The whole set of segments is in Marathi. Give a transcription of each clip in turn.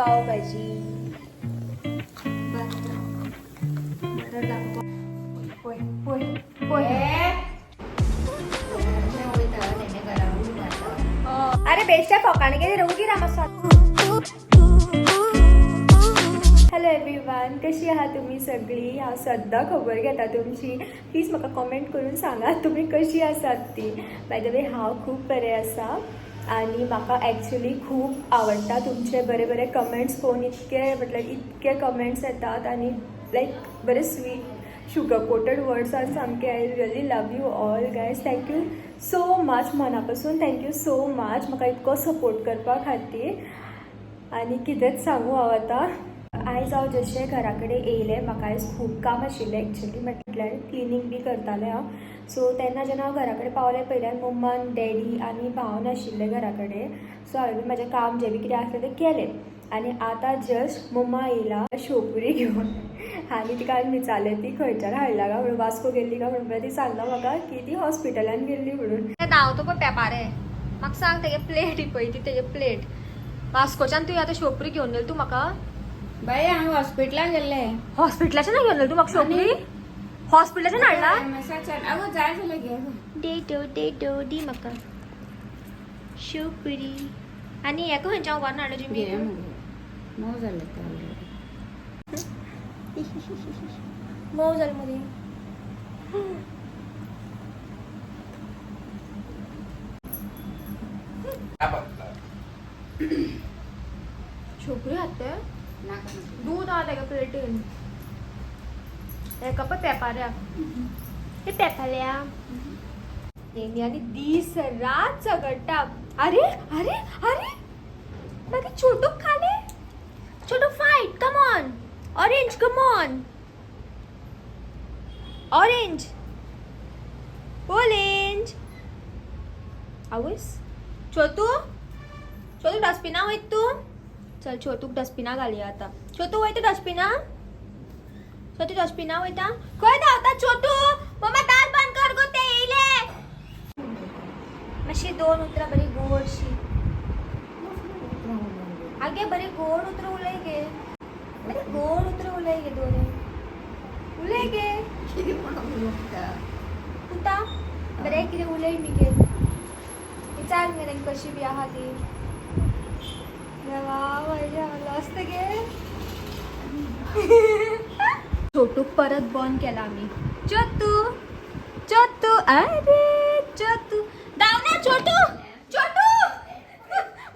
पाव भाजी. अरे बेस्टा फोकाने गेली रवू की रामस्वा. हॅलो एव्हरीवन, कशी आहात तुम्ही सगळी? हांव सद्दां खबर घेता तुमची. प्लीज म्हाका कमेंट करून सांगा तुम्ही कशी आसात ती. बाय द वे हांव खूब बरें आसा आणि म्हाका एक्चुअली खूब आवडटा तुमचे बरे बरे कमेंट्स पळोवन. इतके कमेंट्स येतात आणि लायक बरे sweet sugar coated words are सामके. I really love you all guys. Thank you so much, मना पासून थँक्यू सो मच म्हाका इतको सपोर्ट करपा खातीर. आनी कितेंच सांगू हांव आतां. आयज हांव जशें घरा कडेन येयलें, म्हाका आयज खूब काम आशिल्लें एक्चुअली, म्हटल्यार क्लिनींग बी करतालें हांव. सो तेन्ना जेन्ना हांव घरा कडेन पावलें पयल्यार मम्मान डॅडी आनी भाव नाशिल्ले घरा कडेन. सो हांवें बी म्हाजें काम जें बी कितें आसलें तें केलें. आनी आतां जस्ट मम्मा येयला शेवपुरी घेवन. आनी तिका हांवें विचारलें ती खंयच्यान हाडला काय म्हणून. वास्को गेल्ली काय म्हणून ती सांगला म्हाका की ती हॉस्पिटलान गेल्ली म्हणून. धांवतो पळय पेपारे, म्हाका सांग तेगे प्लेट पळय ती तेगे प्लेट. वास्कोच्यान तुवें आतां शेवपुरी घेवन येयला तूं म्हाका? बाई हांव हॉस्पिटलाक गेल्ले. हॉस्पिटलाच्यान घेवन येयला तूं म्हाका शेवपुरी? हॉस्पिटलाच्यान हाडला? अगो जाय जाल्यार घे. डे दी म्हाका शेवपुरी. आनी हेका खंयच्या उभारून हाडला जिमी? मोव जाले ते ऑलरेडी. मोव जाल मदीं. शेवपुरी हाडते? दूध हा तेका प्लेटीन. हेका पळय पेपाऱ्या. ते पेपाऱ्या तेणी आनी दीस रात झगडटा. अरे अरे अरे मागीर छोटू खाले. Chhotu fight, come on. Orange, come on. Orange, orange. आवयस छोटू, छोटू डस्टबिना वयत तू. चल छोटूक डस्टबिना घालया आता. छोटू वयता डस्टबिना? छोटू डस्टबिना वयता? खंय धांवता छोटू? मम्मा दार बंद कर गो, ते येयले. मातशी दोन उतरां बरी गोडशी. आगे बरे गोड उतरां उलय गे. बरे गोड उतरां उलय गे दोन. उलय गे. पुता बरे कितें उलय मी गे. विचार मगे तेंका कशी बी आहा ती. असतं गे. छोटूक परत बंद केला आम्ही. छोटू छोटू, अरे छोटू धाव ना छोटू. छोटू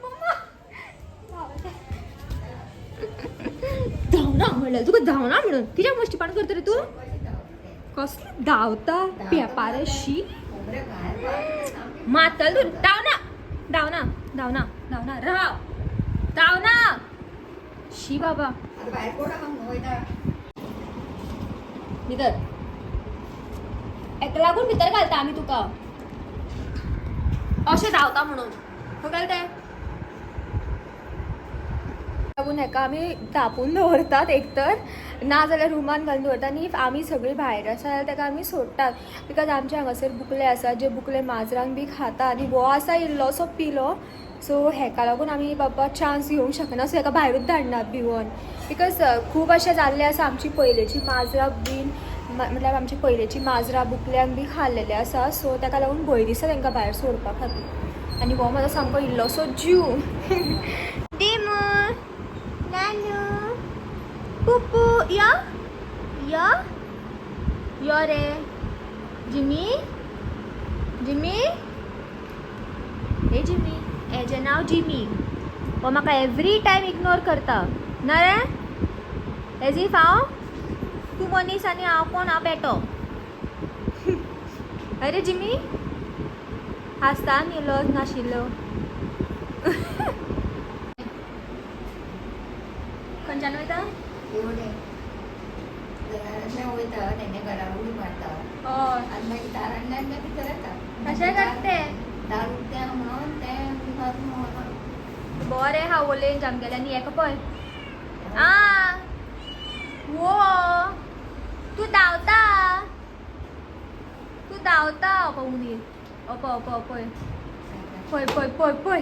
मम्मा धावना म्हणलं तुका. धावना म्हणून कित्याक मस्तीपण करता रे तू? कसली धावता पेपारशी मातल तू. धावना धावना धावना धावना राव धावना. शी बाबा भितर एका लागून भितर घालता आम्ही तुका. अशें धावता म्हणून खबर ते लागून हेका आमी धापून दवरतात एक तर, ना जाल्यार रुमान घालून दवरतात. आनी इफ आमी सगळीं भायर आसा जाल्यार तेका आमी सोडटात. बिकॉज आमचे हांगासर बुकले आसा जे बुकले माजरांक बी खाता. आनी हो आसा इल्लोसो पिलो. सो हेका लागून आमी बाबा चान्स घेवंक शकना. सो हेका भायरूच धाडनात भिवून. बिकॉज खूब अशें जाल्लें आसा. आमची पयलींची माजरां बीन म्हटल्यार आमची पयलींची माजरां बुकल्यांक बी खाल्लेले आसा. सो तेका लागून भंय दिसता तेंकां भायर सोडपा खातीर. आनी हो म्हाजो सामको इल्लोसो जीव. डिमू नानू पुपू या या यो रे. जिमी जिमी हे जिमी. हेजें नांव जिमी. हो म्हाका एवरी टायम इग्नोर करता ना रे. एज इफ हांव तूं मनीस आनी हांव कोण, हांव पेटो. अरे जिमी हांसता न्ही लज नाशिल्लो. खंयच्यान वयता? कशें करते बरें. हांव ओलेंज आमगेलें. आनी हेका पळय आ वो तूं धांवता. तूं धांवता. पळय उंदीर. पळय पळय पळय पळय पळय पळय पळय.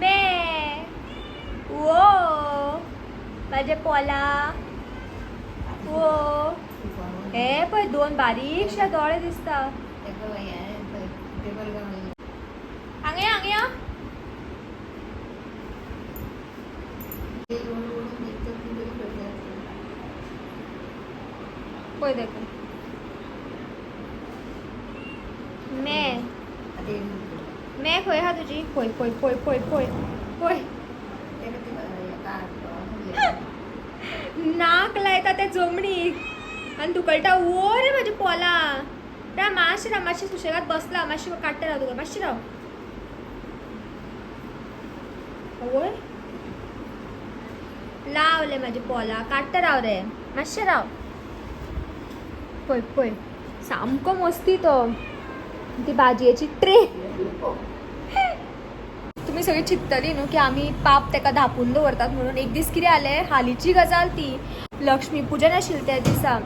मे माझे पोला हो हे पळय 2 बारीकशे दोळे दिसता हांगा या, हांगा या. पळय देखो मे खंय हा तुजी पळय पळय पळय पळय पळय पळय नाक लायता ते जमणीक आनी तुकळटा ओ रे म्हाजे पोला मातशें सुशेगाद बसला मातशें काडटा राव तुका मातशें राव ओय लावले म्हाजे पोला काडटा राव रे मातशें राव पळय पळय सामको मस्ती तो ती भाजयेची ट्रे तुम्ही सगळी चिंतली न्हू की आमी पाप तेका धापून दवरतात म्हणून एक दीस कितें जालें हालींची गजाल ती लक्ष्मी पुजन आशिल्लें त्या दिसा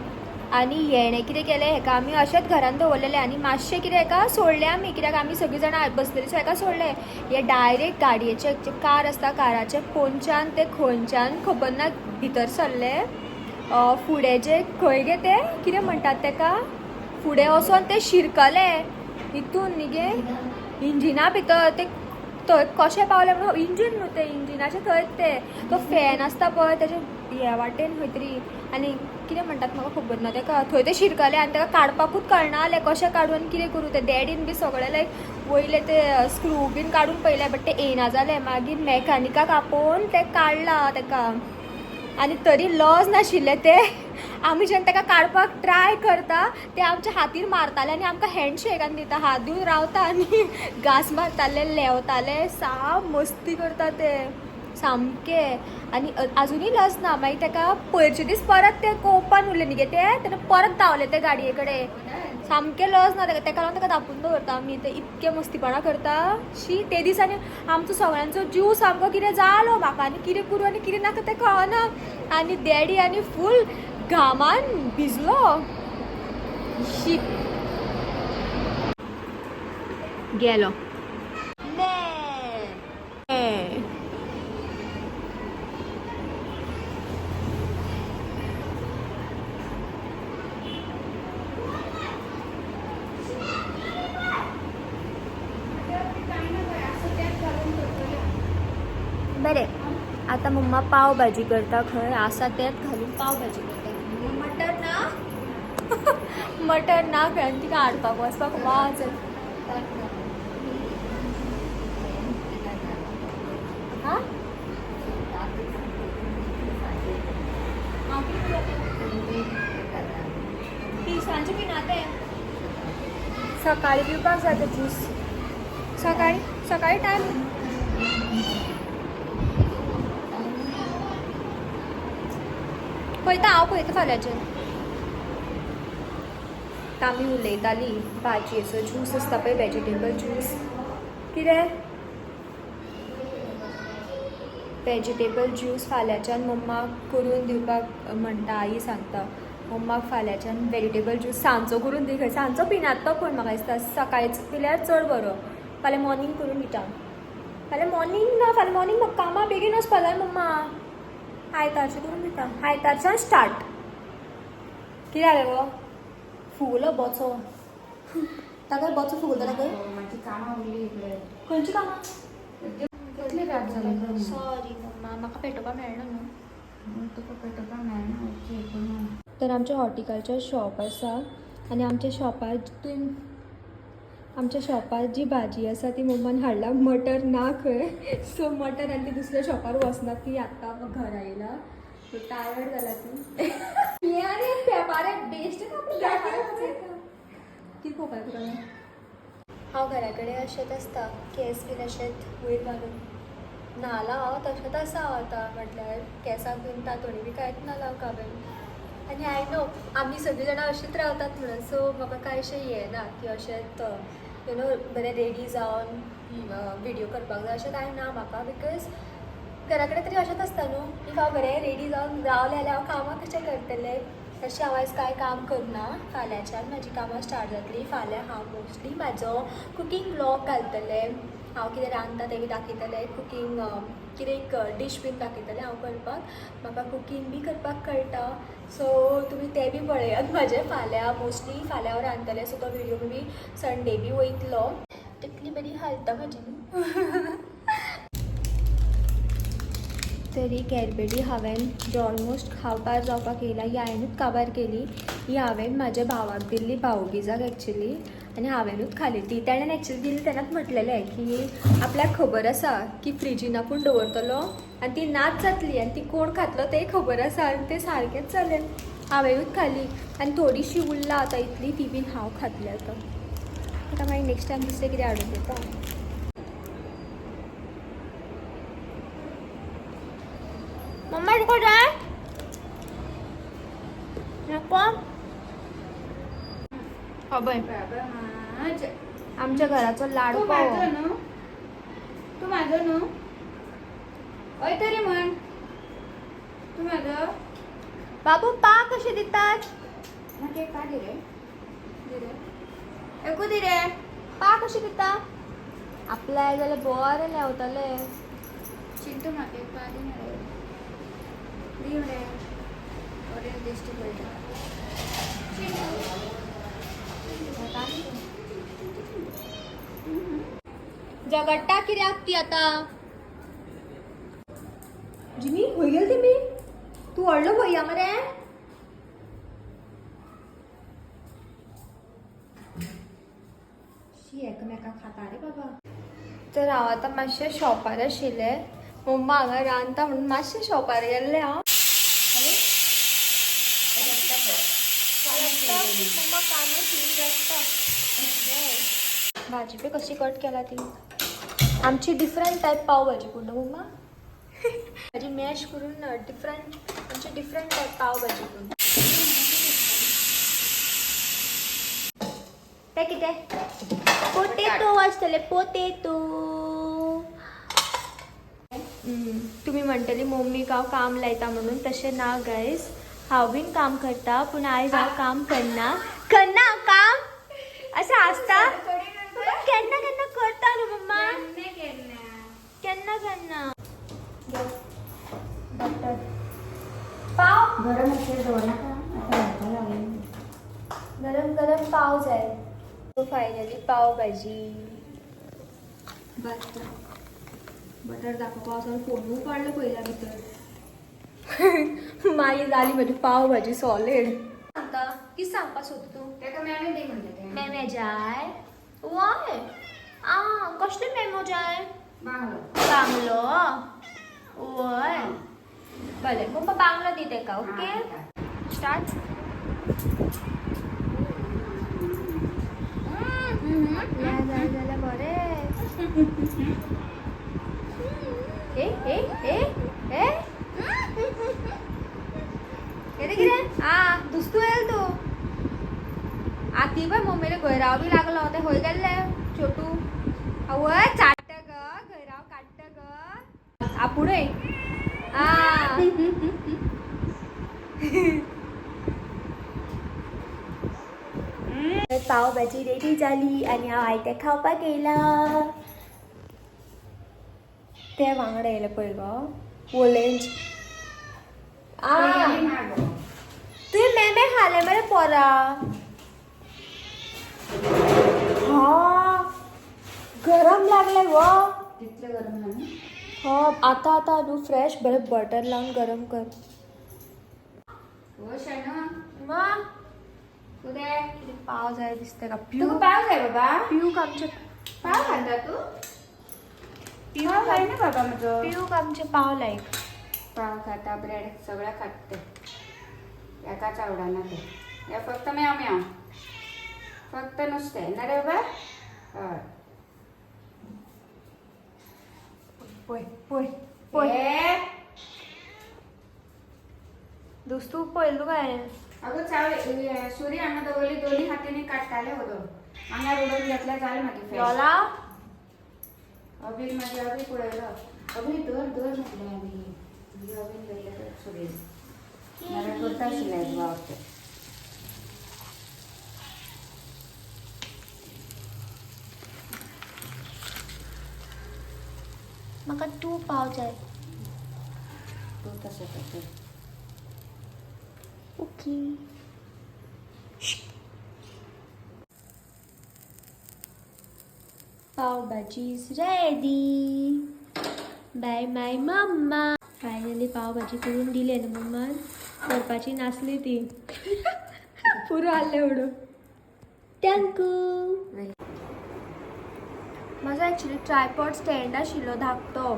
आनी हेणें कितें केलें हेका आमी अशेंच घरान दवरलेलें आनी मातशें कितें हेका सोडलें आमी कित्याक आमी सगळीं जाणां बसलेलीं सो हेका सोडलें हे डायरेक्ट गाडयेचे जे कार आसता काराचे पोंच्यान ते खंयच्यान खबर ना भितर सरले फुडें जे खंय गे ते कितें म्हणटात तेका फुडें वचोन ते शिरकले हितून न्ही गे इंजिना भितर ते थंय कशें पावले म्हणून इंजीन न्हू ते इंजिनाचे थंयच ते तो फॅन आसता पळय तेजे ह्या वाटेन खंय तरी आनी कितें म्हणटात म्हाका खबर ना तेका थंय ते शिरकले आनी तेका काडपाकूच कळना जालें कशें काडून आनी कितें करूं ते डॅडीन बी सगळे लायक वयले ते स्क्रू बीन काडून पळयले बट ते येना जालें मागीर मॅकॅनिकाक आपोवन ते काडला तेका आनी तरी लॉस नाशिल्लें ते आमी जेन्ना तेका काडपाक ट्राय करता ते आमच्या हातीर मारताले आनी आमकां हँडशेक आनी दिता हात दिवन रावता आनी घास मारताले लेवताले साम मस्ती करता ते सामके आनी आजुनूय लज ना मागीर तेका पयरचे दीस परत ते कोपान उरले न्ही गे ते तेन्ना परत धांवले ते गाडये कडेन सामकें लज ना तेका लागून तेका धांपून दवरता आमी ते इतके मस्तीपणा करता शी ते दिसांनी आमचो सगळ्यांचो जीव सामको कितें जालो म्हाका आनी कितें करूं आनी कितें नाका तें कळना आनी डॅडी आनी फूल घामान भिजलो शी गेलो बरें आता मम्मा पाव भाजी करता खंय आसा तेच घालून पाव भाजी करता मटर ना मटर ना खंय आनी तिका हाडपाक वचपाक वाज हां ती सांजे पिना ते सकाळी पिवपाक जाय ते ज्यूस सकाळी सकाळी टायम पळयता हांव पळयता फाल्यांचें आमी उलयताली भाजयेचो ज्यूस आसता पळय वेजिटेबल ज्यूस कितें वेजिटेबल ज्यूस फाल्यांच्यान मम्माक करून दिवपाक म्हणटा आई सांगता मम्माक फाल्यांच्यान वेजिटेबल ज्यूस सांजचो करून दी खंय सांजचो पिनात तो कोण म्हाका दिसता सकाळीच पिल्यार चड बरो फाल्यां मॉर्निंग करून दिता फाल्यां मॉर्निंग ना फाल्यां मॉर्निंग म्हाका कामां बेगीन वचपा जाय मम्मा आयतारचें करून दिता आयतारच्यान स्टार्ट कितें जालें गो फुगलो बोचो ताका बोचो फुगलो ताका माझी कामां उरली खंयची कामां कसली रात जाली सॉरी मम्मा म्हाका पेटोवपाक मेळना न्हू तुका पेटोवपाक मेळना तर आमचें हॉर्टिकल्चर शॉप आसा आनी आमच्या शॉपार जी भाजी आसा ती मम्मान हाडला मटर ना खंय सो मटर आनी ती दुसऱ्या शॉपार वचना ती आतां घरा येयला सो टायर्ड जाला ती हे आनी पेपारे बेस्ट कितें पळोवपाक तुका हांव घरा कडेन अशेंच आसता केस बीन अशेंच वयर घालून नाला हांव तशेंच आसा हांव आतां म्हटल्यार केंसाक बीन तातोणी बी कांयच ना लावंक हांवें आनी आय नो आमी सगळीं जाणां अशींच रावतात म्हणून सो म्हाका कांय अशें हें ना की अशेंच यू नो बरें रेडी जावन विडियो करपाक जाय अशें कांय ना म्हाका बिकॉज घरा कडेन तरी अशेंच आसता न्हू इफ हांव बरें रेडी जावन रावलें जाल्यार हांव कामां कशें करतलें तशें हांव आयज कांय काम करना फाल्यांच्यान म्हाजी कामां स्टार्ट जातलीं फाल्यां हांव मोस्टली म्हाजो कुकींग ब्लॉग घालतलें हांव कितें रांदता तें बी दाखयतलें कुकींग कितें एक डीश बीन दाखयतलें हांव करपाक म्हाका कुकींग बी करपाक कळटा सो तुमी तें बी पळयात म्हाजें फाल्यां मोस्टली फाल्यां हांव रांदतलें सो तो व्हिडिओ मे बी संडे बी वयतलो तितली बरी हालता म्हाजी न्हू तरी कॅडबरी हांवें जे ऑलमोस्ट खावपार जावपाक येयला ही हांवेंनूच काबार केली ही हांवें म्हाज्या भावाक दिल्ली भावबीजाक एक्चुली आनी हांवेंनूच खाली ती ताणें एक्चुली दिली तेन्नाच म्हटलेलें की आपल्याक खबर आसा की फ्रिजीन आपूण दवरतलो आनी ती नाच जातली आनी ती कोण खातलो तें खबर आसा आनी तें सारकेंच जालें हांवेंनूच खाली आनी थोडीशी उरला आतां इतली ती बीन हांव खातलें आतां मागीर नेक्स्ट टायम दुसरें कितें हाडून दिता मम्मा तुका जाय नको खबर आमच्या घराचो लाडू तू पाव माझं न्हू तू माझं न्हू हय तरी म्हण तू माझं बाबू पा कशे दितात म्हाका एक पा दी रे एकू दी रे पा कशे दिता आपल्या जाल्यार बरें लेवतले चिंतू म्हाका एक पा दी मरे दी मरे बरें टेस्टी पळटा झगडटा कित्याक ती आतां जिमी खंय गेल तेमी तूं व्हडलो भैया मरे शी एकामेकाक खाता रे बाबा तर हांव आतां मातशें शॉपार आशिल्लें मम्मा हांगा रांदता म्हणून मातशें शॉपार गेल्लें हांव मम्मा कांदो शिजून रस्ता भाजी बी कशी कट केला ती आमची डिफरंट टायप पाव भाजी पूण मम्मा भाजी मॅश करून आमची डिफरंट टायप पाव भाजी पूण तें कितें पोटेटो आसतले पोटेटो तुमी म्हणटली मम्मीक हांव काम लायता म्हणून तशें ना गायज हांव बीन काम करता पूण आयज हांव काम करना हांव काम अशें आसता केन्ना केन्ना करता न्हू मम्मा केन्ना केन्ना बटर पाव गरम असेल दवरनाका आता लागेल गरम गरम पाव जाय फायनली पाव भाजी बटर दाखोवपा वचून फोनूय काडलो पयल्या भितर मागीर जाली म्हजी पाव भाजी सॉलिड सांगता कितें सांगपा सोद तूं तेका मेमे दी म्हणटा तें मेमे जाय वय कसले मेमो जाय बांगलो बांगलो वय बरें मम्मा बांगलो दी तेका ओके स्टार्ट जाय जाल्यार बरें कितें दुस्तू येल तूं आती पळय मम्मीले घयराव बी लागलो ते खंय गेल्ले छोटू आवय चाट्ट ग घयराव काडटा ग आपुणूय पाव भाजी रेडी जाली आनी हांव आयतें खावपाक येयला ते वांगडा येयले पळय गो ओलेंज तुवें मेमे खाले मरे पोरा गरम लागले गो तितले गरम आहा आतां न्हू फ्रेश बरें बटर लावन गरम कर हो शाणा मग कितें पाव जाय दिसता का तुका पाव जाय बाबा पियूक आमचे पाव खाता तू पाव जाय ना बाबा म्हजो पियूक आमचे पाव लायक पाव खाता ब्रेड सगळ्या खात ते एकाच आवडना ते हे फक्त म्याव म्याव फक्त नुस्तें ना रे बाबा हय पळय पळय पळय ए दुस्तू पळयलो काय अगो चाव सुरी हांगा दवरली दोन्ही हातींनी काडटाले वदो हांगा उडोवन घेतल्या जालें मागीर फेस योला अभीक मागीर अभीक उडयलो अभीक दर दर म्हटलें अभीक दवरलें तर सुरी नाल्यार करता आशिल्लें वाव ते म्हाका 2 पाव जाय. तू तसं करते. Okay. Pav bhaji is ready by my mamma. Finally pav bhaji करून दिले ना मम्मान. करपाची नासली ती. पुरो आले एवढं. थँक्यू. माझा ॲक्च्युली ट्रायपॉड स्टँड आशिल्लो धाकटो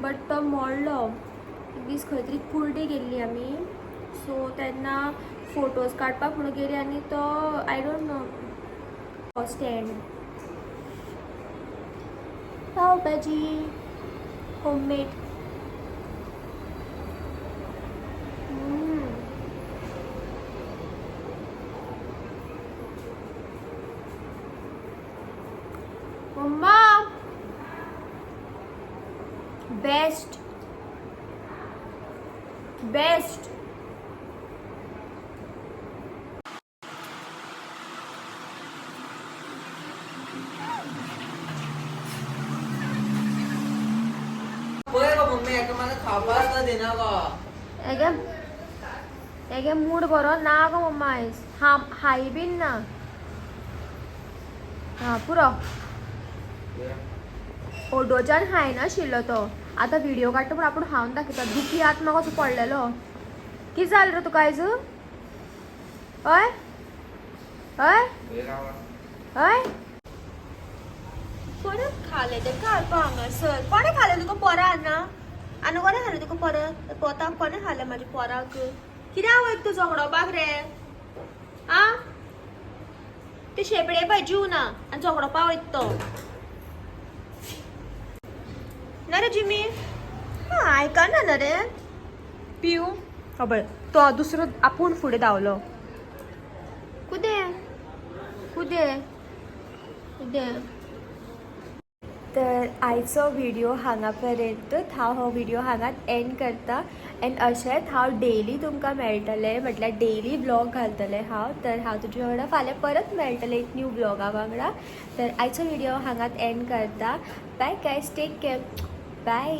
बट तो मोडलो. एक दीस खंय तरी कुर्डी गेल्ली आमी सो तेन्ना फोटोज काडपाक म्हणून गेली आनी तो आय डोंट नो स्टँड. पाव भाजी होममेड. Mamma best best. पळय गो मम्मी एका मला खावपाक ना देना गो. हेगे मूड बरो ना गो मम्मा आयज. हाय बीन ना. हा पुरो ओडोच्यान हाय नाशिल्लो तो. आतां व्हिडिओ काडटा पूण आपूण हांवन दाखयता. दुखी हात म्हाका असो पडलेलो. कितें जालें रे तुका आयज? हय हय हय. कोणे खालें तें घालपा हांगासर. कोणे खालें तुका पोरां ना? आनी कोणे खालें तुका पोरां? पोताक कोणे खालें म्हाज्या पोराक? कित्याक वयता तूं झगडोपाक रे? आ ते शेपडे पळय जीव ना आनी झगडोपा वयता तो. ना रे जिमी? हा आयकना ना रे. पिऊ खबर तो दुसरो आपूण फुडें धांवलो. कुदे कुदे कुदे. तर आयचो व्हिडिओ हांगा पर्यंतूच. हांव हो व्हिडिओ हांगाच एंड करता. एंड अशेंच हांव डेली तुमकां मेळटलें म्हटल्यार डेली ब्लॉग घालतलें हांव. तर हांव तुजे वांगडा फाल्यां परत मेळटलें एक न्यू ब्लॉगा वांगडा. तर आयचो व्हिडिओ हांगाच एंड करता. Bye guys take care. Bye.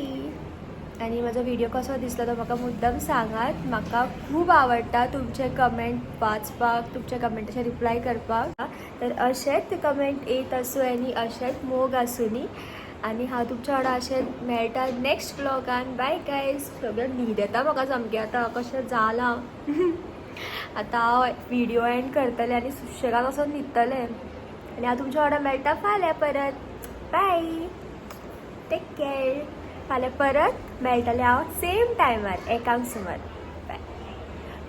आणि माझा व्हिडिओ कसो दिसलो तो म्हाका मुद्दम सांगात. म्हाका खूब आवडटा तुमचे कमेंट वाचपाक तुमच्या कमेंटाचे रिप्लाय करपाक. तर अशेंच कमेंट येत आसूं आनी अशेंच मोग आसूनी. आनी हांव तुमच्या वांगडा अशें मेळटा नेक्स्ट ब्लॉगान. Bye guys. सगळें न्हीद येता म्हाका सामकें आतां कशें जालां. आतां हांव व्हिडिओ एंड करतलें आनी सुशेगाद वचून न्हिदतलें. आनी हांव तुमच्या वांगडा मेळटा फाल्यां परत. Bye take care. फाल्यां परत मेळटलें हांव सेम टायमार एकांक सुमार. बाय.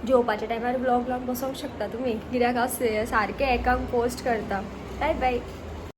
जेवपाच्या टायमार ब्लॉग लावन बसोंक शकता तुमी कित्याक हांव सारकें एकांक पोस्ट करता. Bye bye.